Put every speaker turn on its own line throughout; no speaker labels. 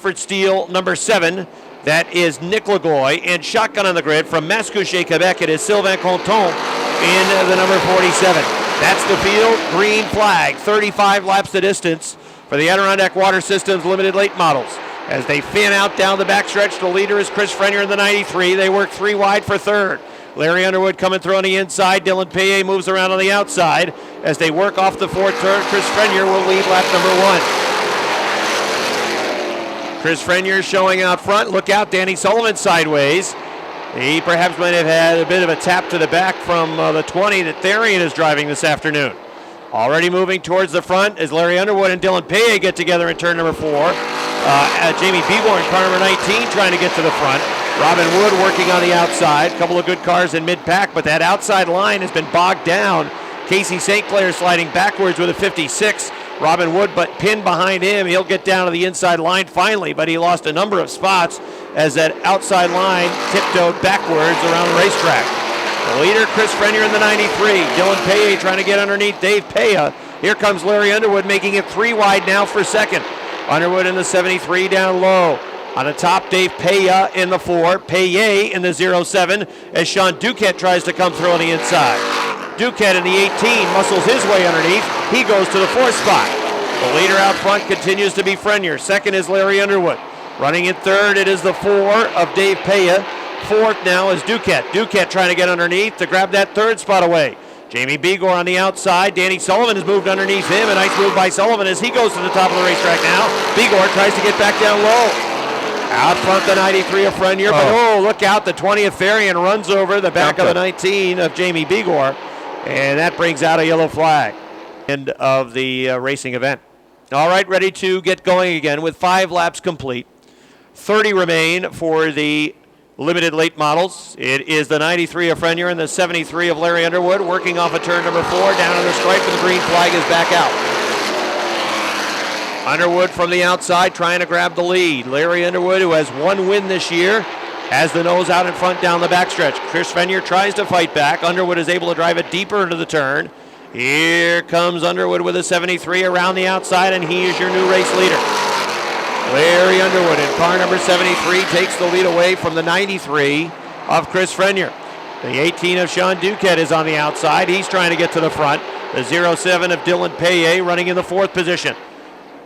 Rockford Steel, number 7. That is Nick Lagoy. And shotgun on the grid from Mascouche, Quebec. It is Sylvain Conton in the number 47. That's the field. Green flag. 35 laps the distance for the Adirondack Water Systems Limited Late Models. As they fin out down the backstretch, the leader is Chris Frenier in the 93. They work 3 wide for third. Larry Underwood coming through on the inside. Dylan Payet moves around on the outside. As they work off the fourth turn, Chris Frenier will lead lap number 1. Chris Frenier showing out front. Look out, Danny Sullivan sideways. He perhaps might have had a bit of a tap to the back from the 20 that Therian is driving this afternoon. Already moving towards the front as Larry Underwood and Dylan Payet get together in turn number 4. Jamie Begor in car number 19 trying to get to the front. Robin Wood working on the outside. A couple of good cars in mid-pack, but that outside line has been bogged down. Casey St. Clair sliding backwards with a 56. Robin Wood, but pinned behind him. He'll get down to the inside line finally, but he lost a number of spots as that outside line tiptoed backwards around the racetrack. The leader, Chris Frenier in the 93. Dylan Payet trying to get underneath Dave Paya. Here comes Larry Underwood, making it 3 wide now for second. Underwood in the 73 down low. On the top, Dave Paya in the 4. Payet in the 07 as Sean Duquette tries to come through on the inside. Duquette in the 18 muscles his way underneath. He goes to the 4th spot. The leader out front continues to be Frenier. Second is Larry Underwood. Running in third, it is the 4 of Dave Paya. Fourth now is Duquette. Duquette trying to get underneath to grab that 3rd spot away. Jamie Begor on the outside. Danny Sullivan has moved underneath him. A nice move by Sullivan as he goes to the top of the racetrack now. Begor tries to get back down low. Out front, the 93 of Frenier, but look out, the 20 of Therian runs over the back of the 19 of Jamie Begor, and that brings out a yellow flag. End of the racing event. All right, ready to get going again with 5 laps complete. 30 remain for the limited late models. It is the 93 of Frenier and the 73 of Larry Underwood working off of turn number 4 down on the stripe, and the green flag is back out. Underwood from the outside trying to grab the lead. Larry Underwood, who has 1 win this year, has the nose out in front down the backstretch. Chris Frenier tries to fight back. Underwood is able to drive it deeper into the turn. Here comes Underwood with a 73 around the outside, and he is your new race leader. Larry Underwood in car number 73 takes the lead away from the 93 of Chris Frenier. The 18 of Sean Duquette is on the outside. He's trying to get to the front. The 07 of Dylan Payet running in the 4th position.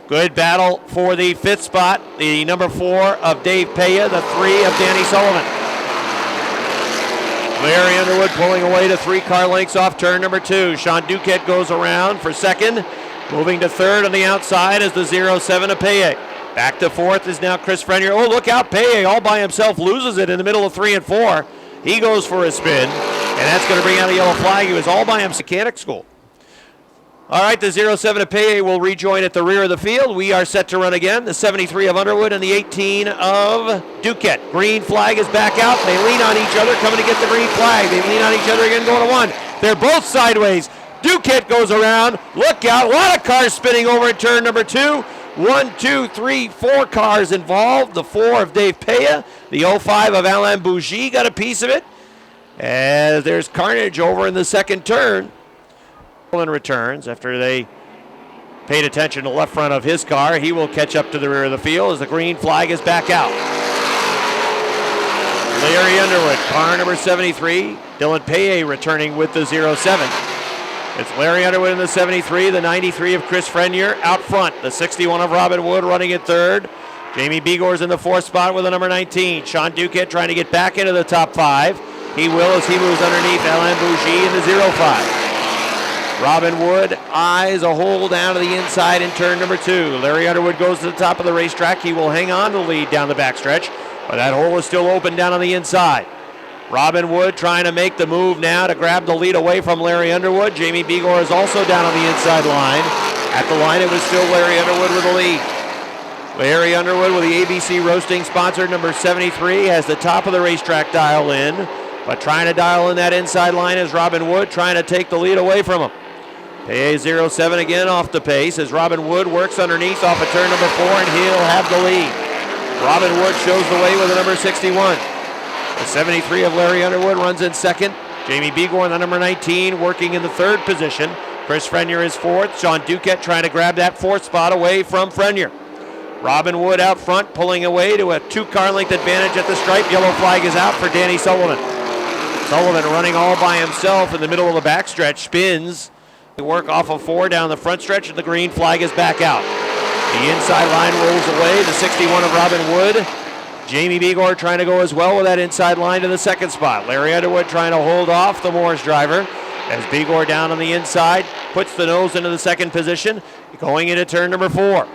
Good battle for the 5th spot. The number 4 of Dave Paya, the 3 of Danny Sullivan. Larry Underwood pulling away to 3 car lengths off turn number 2. Sean Duquette goes around for second. Moving to third on the outside is the 07 of Payet. Back to 4th is now Chris Frenier. Oh, look out, Payet all by himself loses it in the middle of 3 and 4. He goes for a spin, and that's going to bring out a yellow flag. He was all by himself. Mechanic school. All right, the 07 of Payet will rejoin at the rear of the field. We are set to run again. The 73 of Underwood and the 18 of Duquette. Green flag is back out. They lean on each other, coming to get the green flag. They lean on each other again, going to 1. They're both sideways. Duquette goes around. Look out. A lot of cars spinning over in turn number 2. 1, 2, 3, 4 cars involved. The 4 of Dave Paya. The 05 of Alain Bougie got a piece of it. As there's carnage over in the second turn. Returns after they paid attention to the left front of his car. He will catch up to the rear of the field as the green flag is back out. Larry Underwood, car number 73. Dylan Payet returning with the 07. It's Larry Underwood in the 73, the 93 of Chris Frenier out front. The 61 of Robin Wood running in third. Jamie Begor's in the 4th spot with the number 19. Sean Duquette trying to get back into the top 5. He will as he moves underneath Alain Bougie in the 05. Robin Wood eyes a hole down to the inside in turn number 2. Larry Underwood goes to the top of the racetrack. He will hang on to the lead down the backstretch, but that hole is still open down on the inside. Robin Wood trying to make the move now to grab the lead away from Larry Underwood. Jamie Begor is also down on the inside line. At the line, it was still Larry Underwood with the lead. Larry Underwood with the ABC Roasting sponsor, number 73, has the top of the racetrack dial in, but trying to dial in that inside line is Robin Wood, trying to take the lead away from him. Payet 07 again off the pace as Robin Wood works underneath off of turn number 4, and he'll have the lead. Robin Wood shows the way with the number 61. The 73 of Larry Underwood runs in second. Jamie Begor in the number 19 working in the 3rd position. Chris Frenier is 4th. Sean Duquette trying to grab that 4th spot away from Frenier. Robin Wood out front, pulling away to a 2-car length advantage at the stripe. Yellow flag is out for Danny Sullivan. Sullivan running all by himself in the middle of the backstretch, spins. They work off of 4 down the front stretch, and the green flag is back out. The inside line rolls away, the 61 of Robin Wood. Jamie Begor trying to go as well with that inside line to the second spot. Larry Underwood trying to hold off the Morris driver as Begor down on the inside, puts the nose into the second position, going into turn number 4.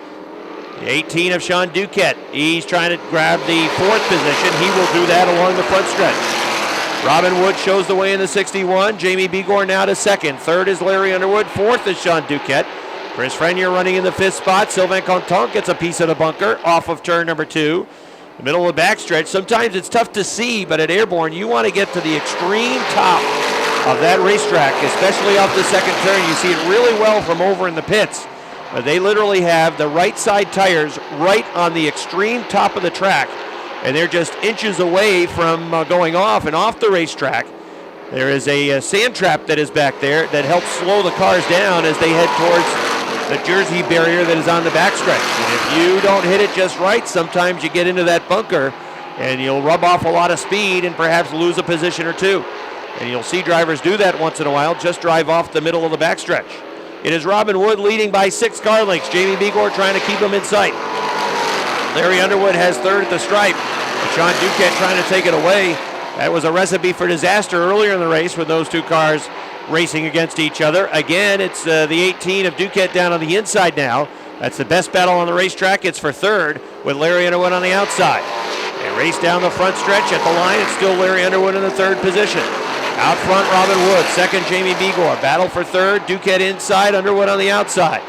The 18 of Sean Duquette, he's trying to grab the 4th position. He will do that along the front stretch. Robin Wood shows the way in the 61. Jamie Begor now to 2nd. 3rd is Larry Underwood. 4th is Sean Duquette. Chris Frenier running in the 5th spot. Sylvain Contant gets a piece of the bunker off of turn number 2. The middle of the backstretch, sometimes it's tough to see, but at Airborne, you want to get to the extreme top of that racetrack, especially off the second turn. You see it really well from over in the pits. But they literally have the right side tires right on the extreme top of the track, and they're just inches away from going off and off the racetrack. There is a sand trap that is back there that helps slow the cars down as they head towards the Jersey barrier that is on the backstretch. And if you don't hit it just right, sometimes you get into that bunker and you'll rub off a lot of speed and perhaps lose a position or two. And you'll see drivers do that once in a while, just drive off the middle of the backstretch. It is Robin Wood leading by 6 car lengths. Jamie Begor trying to keep him in sight. Larry Underwood has 3rd at the stripe. Sean Duquette trying to take it away. That was a recipe for disaster earlier in the race with those 2 cars racing against each other. Again, it's the 18 of Duquette down on the inside now. That's the best battle on the racetrack. It's for 3rd with Larry Underwood on the outside. They race down the front stretch at the line. It's still Larry Underwood in the 3rd position. Out front, Robin Wood. 2nd, Jamie Begor. Battle for 3rd. Duquette inside, Underwood on the outside.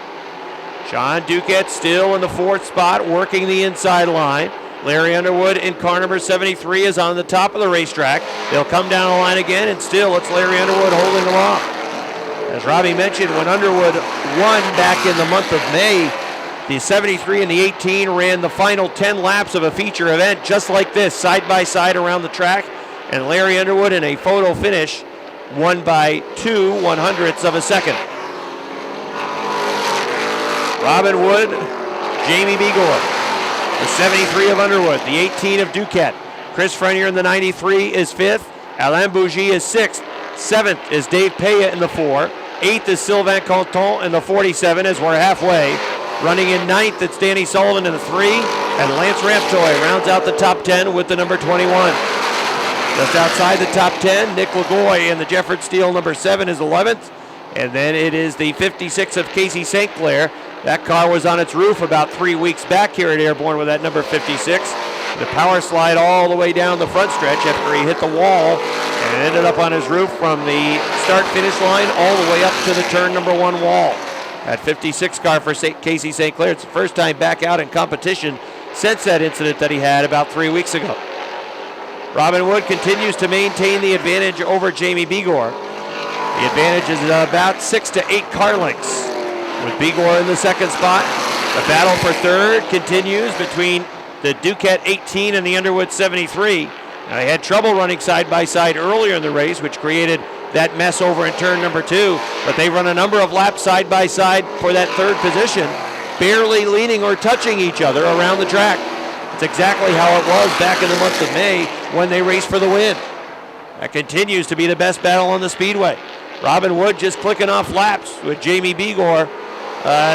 Sean Duquette still in the 4th spot, working the inside line. Larry Underwood in car number 73 is on the top of the racetrack. They'll come down the line again, and still it's Larry Underwood holding them off. As Robbie mentioned, when Underwood won back in the month of May, the 73 and the 18 ran the final 10 laps of a feature event just like this, side by side around the track. And Larry Underwood in a photo finish won by 2/100ths of a second. Robin Wood, Jamie Begor. The 73 of Underwood, the 18 of Duquette. Chris Frenier in the 93 is 5th. Alain Bougie is 6th. 7th is Dave Paya in the 4. 8th is Sylvain Contant in the 47 as we're halfway. Running in 9th, it's Danny Sullivan in the 3. And Lance Ramptoy rounds out the top 10 with the number 21. Just outside the top 10, Nick Lagoy in the Jefford Steele number 7 is 11th. And then it is the 56 of Casey St. Clair. That car was on its roof about 3 weeks back here at Airborne with that number 56. The power slide all the way down the front stretch after he hit the wall and ended up on his roof from the start-finish line all the way up to the turn number 1 wall. That 56 car for Casey St. Clair, it's the first time back out in competition since that incident that he had about 3 weeks ago. Robin Wood continues to maintain the advantage over Jamie Begor. The advantage is about 6 to 8 car lengths. With Begor in the 2nd spot, the battle for 3rd continues between the Duquette 18 and the Underwood 73. Now, they had trouble running side by side earlier in the race, which created that mess over in turn number 2, but they run a number of laps side by side for that 3rd position, barely leaning or touching each other around the track. It's exactly how it was back in the month of May when they raced for the win. That continues to be the best battle on the speedway. Robin Wood just clicking off laps with Jamie Begor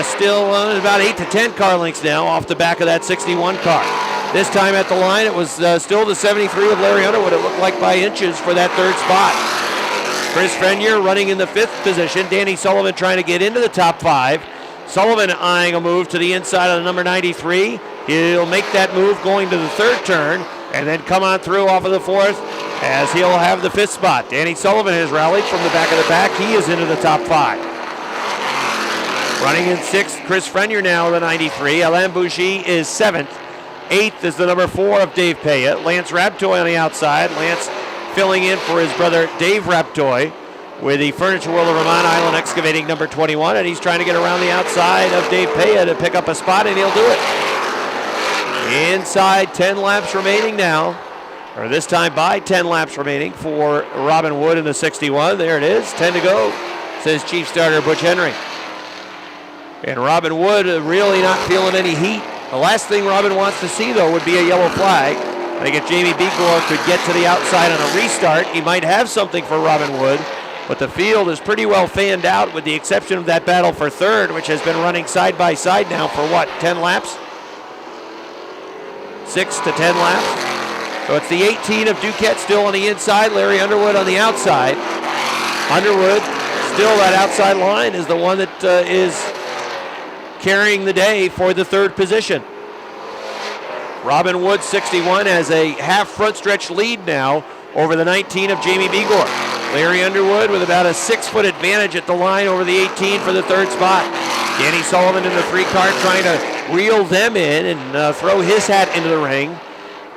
still about 8 to 10 car lengths now off the back of that 61 car. This time at the line, it was still the 73 of Larry Underwood. It looked like by inches for that 3rd spot. Chris Frenier running in the 5th position. Danny Sullivan trying to get into the top 5. Sullivan eyeing a move to the inside of the number 93. He'll make that move going to the 3rd turn and then come on through off of the 4th as he'll have the 5th spot. Danny Sullivan has rallied from the back of the pack. He is into the top 5. Running in 6th, Chris Frenier now, the 93. Alain Bougie is 7th. 8th is the number 4 of Dave Paya. Lance Raptoy on the outside. Lance filling in for his brother Dave Raptoy with the Furniture World of Vermont Island Excavating number 21, and he's trying to get around the outside of Dave Paya to pick up a spot, and he'll do it. Inside 10 laps remaining now, or this time by 10 laps remaining for Robin Wood in the 61. There it is, 10 to go, says Chief Starter Butch Henry. And Robin Wood really not feeling any heat The last thing Robin wants to see, though, would be a yellow flag. I think if Jamie Begor could get to the outside on a restart, he might have something for Robin Wood. But the field is pretty well fanned out with the exception of that battle for third, which has been running side by side now for what, 10 laps? 6 to 10 laps. So it's the 18 of Duquette still on the inside, Larry Underwood on the outside. Underwood, still that outside line, is the one that is carrying the day for the third position. Robin Wood, 61, has a half front stretch lead now over the 19 of Jamie Begor. Larry Underwood with about a 6-foot advantage at the line over the 18 for the third spot. Danny Sullivan in the 3-car trying to reel them in and throw his hat into the ring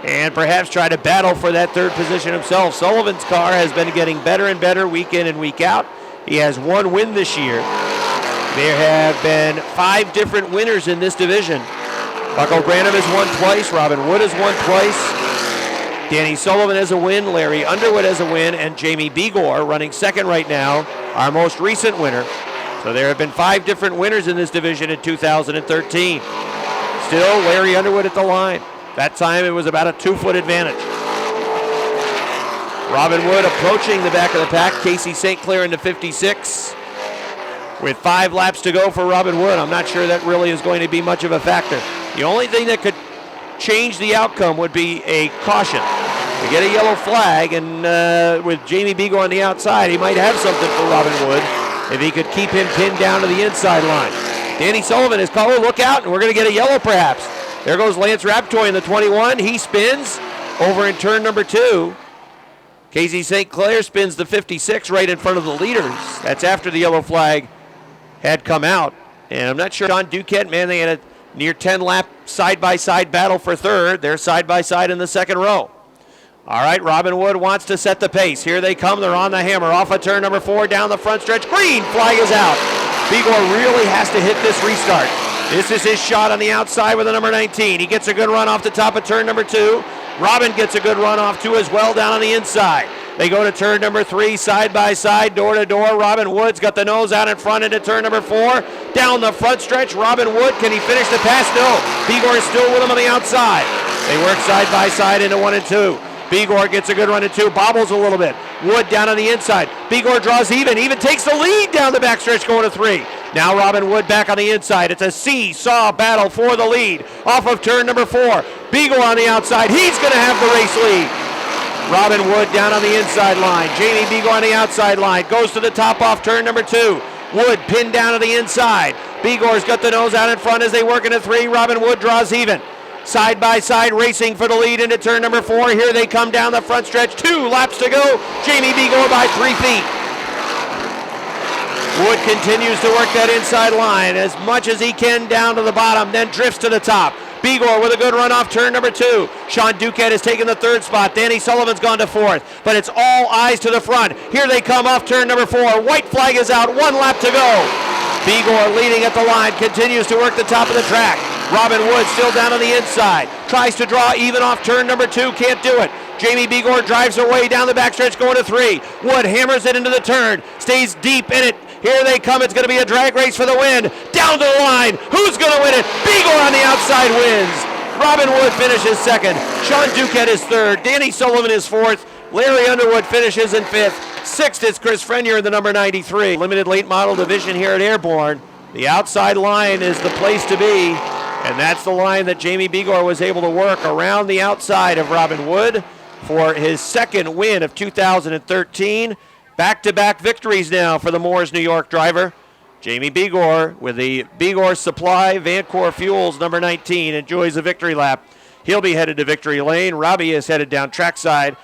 and perhaps try to battle for that third position himself. Sullivan's car has been getting better and better week in and week out. He has one win this year. There have been 5 different winners in this division. Bucko Branham has won twice. Robin Wood has won twice. Danny Sullivan has a win. Larry Underwood has a win. And Jamie Begor, running second right now, our most recent winner. So there have been 5 different winners in this division in 2013. Still, Larry Underwood at the line. That time it was about a 2-foot advantage. Robin Wood approaching the back of the pack. Casey St. Clair into 56. With 5 laps to go for Robin Wood, I'm not sure that really is going to be much of a factor. The only thing that could change the outcome would be a caution. We get a yellow flag, and with Jamie Begor on the outside, he might have something for Robin Wood if he could keep him pinned down to the inside line. Danny Sullivan is calling, look out, and we're going to get a yellow perhaps. There goes Lance Raptoy in the 21. He spins over in turn number 2. Casey St. Clair spins the 56 right in front of the leaders. That's after the yellow flag had come out. And I'm not sure Sean Duquette, man, they had a near 10-lap side-by-side battle for third. They're side-by-side in the second row. All right, Robin Wood wants to set the pace. Here they come. They're on the hammer. Off of turn number 4, down the front stretch. Green flag is out. Begor really has to hit this restart. This is his shot on the outside with the number 19. He gets a good run off the top of turn number 2. Robin gets a good run off, too, as well, down on the inside. They go to turn number 3, side by side, door to door. Robin Wood's got the nose out in front into turn number 4. Down the front stretch, Robin Wood, can he finish the pass? No. Begor is still with him on the outside. They work side by side into 1 and 2. Begor gets a good run in 2, bobbles a little bit. Wood down on the inside. Begor draws even takes the lead down the backstretch going to 3. Now Robin Wood back on the inside. It's a seesaw battle for the lead. Off of turn number 4. Begor on the outside. He's going to have the race lead. Robin Wood down on the inside line. Jamie Begor on the outside line. Goes to the top off turn number 2. Wood pinned down on the inside. Begor's got the nose out in front as they work into 3. Robin Wood draws even. Side by side racing for the lead into turn number 4. Here they come down the front stretch. 2 laps to go. Jamie Begor by 3 feet. Wood continues to work that inside line as much as he can down to the bottom, then drifts to the top. Begor with a good run off turn number 2. Sean Duquette has taken the 3rd spot. Danny Sullivan's gone to 4th, but it's all eyes to the front. Here they come off turn number 4. White flag is out, 1 lap to go. Begor leading at the line, continues to work the top of the track. Robin Wood still down on the inside. Tries to draw even off turn number 2, can't do it. Jamie Begor drives away down the backstretch going to 3. Wood hammers it into the turn, stays deep in it. Here they come. It's going to be a drag race for the win. Down to the line. Who's going to win it? Begor on the outside wins. Robin Wood finishes 2nd. Sean Duquette is 3rd. Danny Sullivan is 4th. Larry Underwood finishes in 5th. 6th is Chris Frenier in the number 93. Limited late model division here at Airborne. The outside line is the place to be. And that's the line that Jamie Begor was able to work around the outside of Robin Wood for his 2nd win of 2013. Back-to-back victories now for the Moores New York driver. Jamie Begor with the Begor Supply Vancor Fuels number 19 enjoys a victory lap. He'll be headed to victory lane. Robbie is headed down trackside